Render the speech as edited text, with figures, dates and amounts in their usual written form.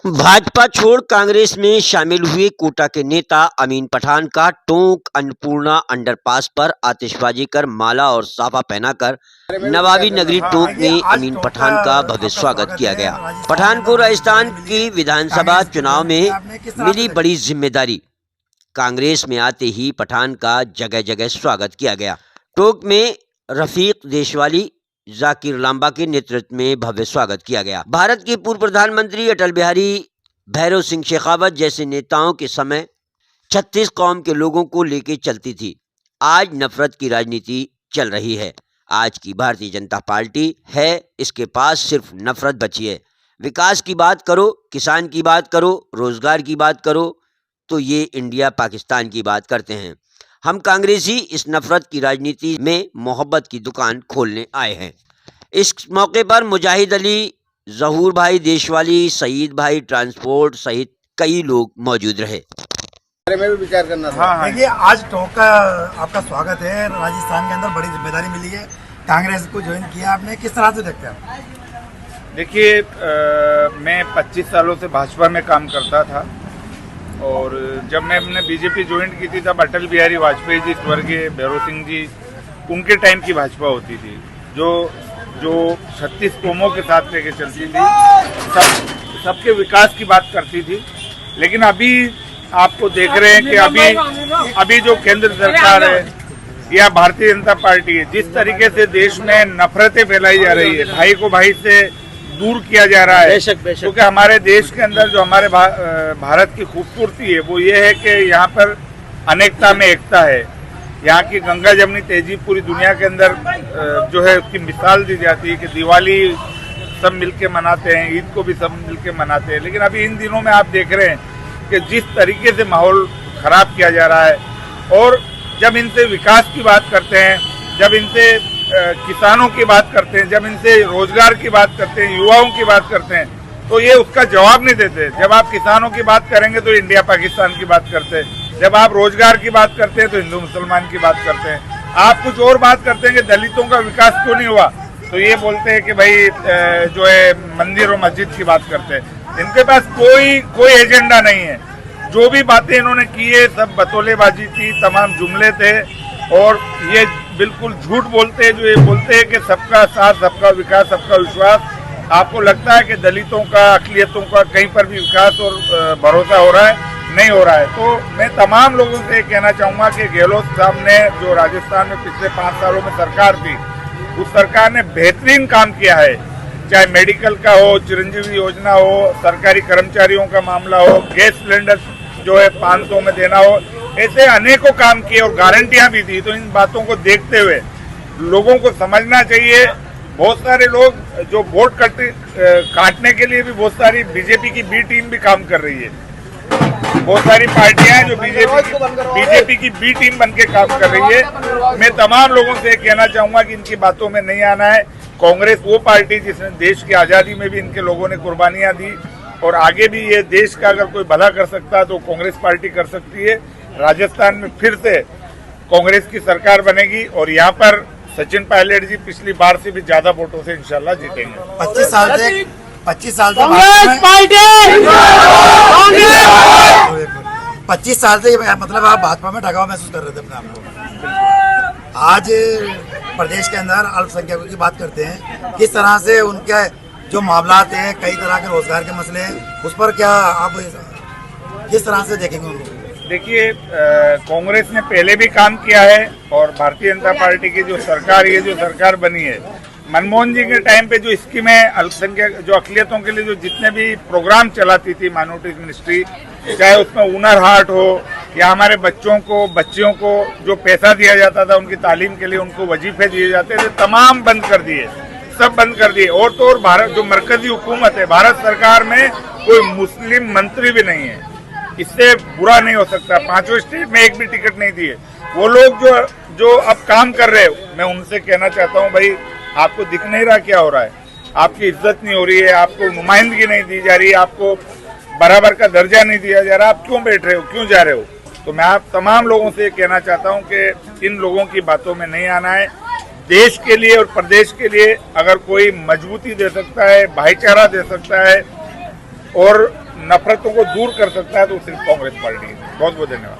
भाजपा छोड़ कांग्रेस में शामिल हुए कोटा के नेता अमीन पठान का टोंक अन्नपूर्णा अंडरपास पर आतिशबाजी कर माला और साफा पहनाकर नवाबी नगरी टोंक में अमीन पठान का भव्य स्वागत किया गया। पठान को राजस्थान की विधानसभा चुनाव में मिली बड़ी जिम्मेदारी। कांग्रेस में आते ही पठान का जगह जगह स्वागत किया गया। टोंक में रफीक देशवाली, जाकिर लांबा के नेतृत्व में भव्य स्वागत किया गया। भारत के पूर्व प्रधानमंत्री अटल बिहारी भैरव सिंह शेखावत जैसे नेताओं के समय 36 कौम के लोगों को लेके चलती थी। आज नफरत की राजनीति चल रही है। आज की भारतीय जनता पार्टी है, इसके पास सिर्फ नफरत बची है। विकास की बात करो, किसान की बात करो, रोजगार की बात करो, तो ये इंडिया पाकिस्तान की बात करते हैं। हम कांग्रेसी इस नफरत की राजनीति में मोहब्बत की दुकान खोलने आए हैं। इस मौके पर मुजाहिद अली, जहूर भाई देशवाली, सईद भाई ट्रांसपोर्ट सहित कई लोग मौजूद रहे। बारे में भी विचार करना था। हाँ। देखिए, आज टोंक का आपका स्वागत है। राजस्थान के अंदर बड़ी जिम्मेदारी मिली है, कांग्रेस को ज्वाइन किया आपने, किस तरह से देखते हैं? देखिए, मैं 25 सालों से भाजपा में काम करता था और जब मैंने बीजेपी ज्वाइन की थी तब अटल बिहारी वाजपेयी जी, स्वर्गीय भैरव सिंह जी, उनके टाइम की भाजपा होती थी जो 36 कौमों के साथ लेके चलती थी, सबके विकास की बात करती थी। लेकिन अभी आपको देख रहे हैं कि अभी जो केंद्र सरकार है या भारतीय जनता पार्टी है, जिस तरीके से देश में नफरतें फैलाई जा रही है, भाई को भाई से दूर किया जा रहा है। क्योंकि हमारे देश के अंदर जो हमारे भारत की खूबसूरती है वो ये है कि यहाँ पर अनेकता में एकता है। यहाँ की गंगा जमनी तहजीब पूरी दुनिया के अंदर जो है उसकी मिसाल दी जाती है कि दिवाली सब मिलके मनाते हैं, ईद को भी सब मिलके मनाते हैं। लेकिन अभी इन दिनों में आप देख रहे हैं कि जिस तरीके से माहौल खराब किया जा रहा है, और जब इनसे विकास की बात करते हैं, जब इनसे किसानों की बात करते हैं, जब इनसे रोजगार की बात करते हैं, युवाओं की बात करते हैं, तो ये उसका जवाब नहीं देते। जब आप किसानों की बात करेंगे तो इंडिया पाकिस्तान की बात करते हैं, जब आप रोजगार की बात करते हैं तो हिंदू मुसलमान की बात करते हैं। आप कुछ और बात करते हैं कि दलितों का विकास क्यों नहीं हुआ, तो ये बोलते हैं कि भाई जो है मंदिर और मस्जिद की बात करते हैं। इनके पास कोई एजेंडा नहीं है। जो भी बातें इन्होंने की है सब बतौलेबाजी थी, तमाम जुमले थे, और ये बिल्कुल झूठ बोलते हैं जो ये बोलते हैं कि सबका साथ, सबका विकास, सबका विश्वास। आपको लगता है कि दलितों का, अक़लियतों का कहीं पर भी विकास और भरोसा हो रहा है? नहीं हो रहा है। तो मैं तमाम लोगों से कहना चाहूँगा कि गहलोत साहब ने जो राजस्थान में पिछले 5 सालों में सरकार थी, उस सरकार ने बेहतरीन काम किया है। चाहे मेडिकल का हो, चिरंजीवी योजना हो, सरकारी कर्मचारियों का मामला हो, गैस सिलेंडर जो है 500 में देना हो, ऐसे अनेकों काम किए और गारंटियां भी दी। तो इन बातों को देखते हुए लोगों को समझना चाहिए। बहुत सारे लोग जो वोट काटने के लिए भी बहुत सारी बीजेपी की बी टीम भी काम कर रही है। बहुत सारी पार्टियां हैं जो बीजेपी की बी टीम बन के काम कर रही है। मैं तमाम लोगों से कहना चाहूंगा कि इनकी बातों में नहीं आना है। कांग्रेस वो पार्टी जिसने देश की आज़ादी में भी इनके लोगों ने कुर्बानियां दी, और आगे भी ये देश का अगर कोई भला कर सकता है तो कांग्रेस पार्टी कर सकती है। राजस्थान में फिर से कांग्रेस की सरकार बनेगी और यहाँ पर सचिन पायलट जी पिछली बार से भी ज्यादा वोटों से इंशाल्लाह जीतेंगे। 25 साल से कांग्रेस पार्टी 25 साल से मतलब आप भाजपा में ढगाव महसूस कर रहे थे अपने आप को। आज प्रदेश के अंदर अल्पसंख्यकों की बात करते हैं, किस तरह से उनके जो मामलात हैं, कई तरह के रोजगार के मसले हैं, उस पर क्या आप किस तरह से देखेंगे उनको? देखिए, कांग्रेस ने पहले भी काम किया है और भारतीय जनता पार्टी की जो सरकार, ये जो सरकार बनी है, मनमोहन जी के टाइम पे जो स्कीमें अल्पसंख्यक जो अक़लियतों के लिए जो जितने भी प्रोग्राम चलाती थी माइनॉरिटीज मिनिस्ट्री, चाहे उसमें हुनर हाट हो या हमारे बच्चियों को जो पैसा दिया जाता था उनकी तालीम के लिए, उनको वजीफे दिए जाते थे, तमाम बंद कर दिए, सब बंद कर दिए। और तो और भारत जो मरकजी हुकूमत है, भारत सरकार में कोई मुस्लिम मंत्री भी नहीं है। इससे बुरा नहीं हो सकता। 5 स्टेट में एक भी टिकट नहीं दिए। वो लोग जो अब काम कर रहे हैं, मैं उनसे कहना चाहता हूँ, भाई आपको दिख नहीं रहा क्या हो रहा है? आपकी इज्जत नहीं हो रही है, आपको नुमाइंदगी नहीं दी जा रही है, आपको बराबर का दर्जा नहीं दिया जा रहा, आप क्यों बैठ रहे हो, क्यों जा रहे हो? तो मैं आप तमाम लोगों से कहना चाहता हूँ कि इन लोगों की बातों में नहीं आना है। देश के लिए और प्रदेश के लिए अगर कोई मजबूती दे सकता है, भाईचारा दे सकता है और नफरतों को दूर कर सकता है तो सिर्फ कांग्रेस पार्टी है। बहुत बहुत धन्यवाद।